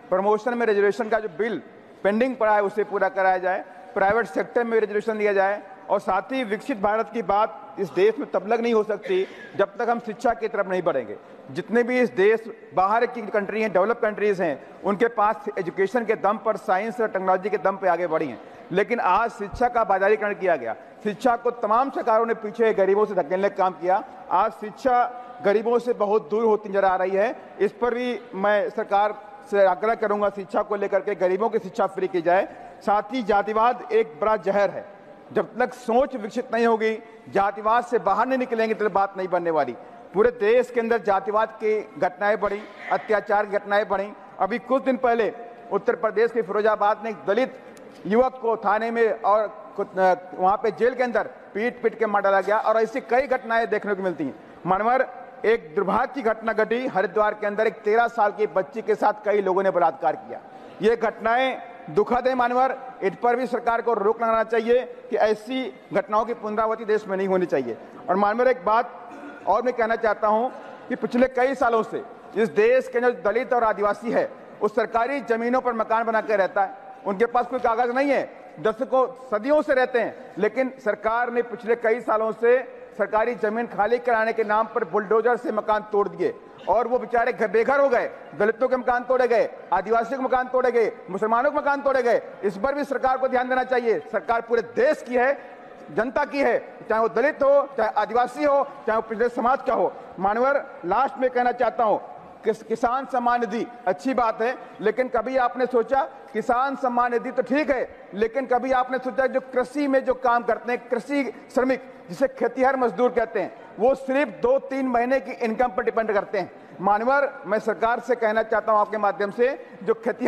Promotion में reservation का जो बिल पेंडिंग पड़ा है उसे पूरा कराया जाए, प्राइवेट सेक्टर में रिजर्वेशन दिया जाए, और साथ ही विकसित भारत की बात इस देश में तब तक नहीं हो सकती जब तक हम शिक्षा की तरफ नहीं बढ़ेंगे। जितने भी इस देश बाहर की कंट्री हैं, डेवलप कंट्रीज हैं, उनके पास एजुकेशन के दम पर, साइंस और टेक्नोलॉजी के दम पे आगे बढ़ी हैं, लेकिन आज शिक्षा का बाजारीकरण किया गया। शिक्षा को तमाम सरकारों ने पीछे गरीबों से धकेलने का काम किया। आज शिक्षा गरीबों से बहुत दूर होती नजर आ रही है। इस पर भी मैं सरकार से आग्रह करूंगा, शिक्षा को लेकर के गरीबों की शिक्षा फ्री की जाए। साथ ही जातिवाद एक बड़ा जहर है, जब तक सोच विकसित नहीं होगी, जातिवाद से बाहर नहीं निकलेंगे तो बात नहीं बनने वाली। पूरे देश के अंदर जातिवाद की घटनाएं बढ़ी, अत्याचार की घटनाएं बढ़ी। अभी कुछ दिन पहले उत्तर प्रदेश के फिरोजाबाद में एक दलित युवक को थाने में और वहां पे जेल के अंदर पीट के मार डाला गया, और ऐसी कई घटनाएं देखने को मिलती हैं। मनवर एक दुर्भाग्य की घटना घटी हरिद्वार के अंदर, एक 13 साल की बच्ची के साथ कई लोगों ने बलात्कार किया। ये घटनाएं दुखद है मानवर, इन पर भी सरकार को रोक लगाना चाहिए कि ऐसी घटनाओं की पुनरावृत्ति देश में नहीं होनी चाहिए। और मानवर एक बात और मैं कहना चाहता हूं कि पिछले कई सालों से इस देश के जो दलित और आदिवासी है, उस सरकारी जमीनों पर मकान बना कर रहता है। उनके पास कोई कागज नहीं है, दशकों सदियों से रहते हैं, लेकिन सरकार ने पिछले कई सालों से सरकारी जमीन खाली कराने के नाम पर बुलडोजर से मकान तोड़ दिए, और वो बेचारे बेघर हो गए। दलितों के मकान तोड़े गए, आदिवासियों के मकान तोड़े गए, मुसलमानों के मकान तोड़े गए। इस पर भी सरकार को ध्यान देना चाहिए। सरकार पूरे देश की है, जनता की है, चाहे वो दलित हो, चाहे आदिवासी हो, चाहे वो पिछड़े समाज का हो। मानवर लास्ट में कहना चाहता हूं, किसान सम्मान निधि अच्छी बात है, लेकिन कभी आपने सोचा, किसान सम्मान निधि तो ठीक है, लेकिन कभी आपने सोचा जो कृषि में जो काम करते हैं, कृषि श्रमिक जिसे खेतिहर मजदूर कहते हैं, वो सिर्फ 2-3 महीने की इनकम पर डिपेंड करते हैं। मानवर मैं सरकार से कहना चाहता हूं आपके माध्यम से, जो खेतिहर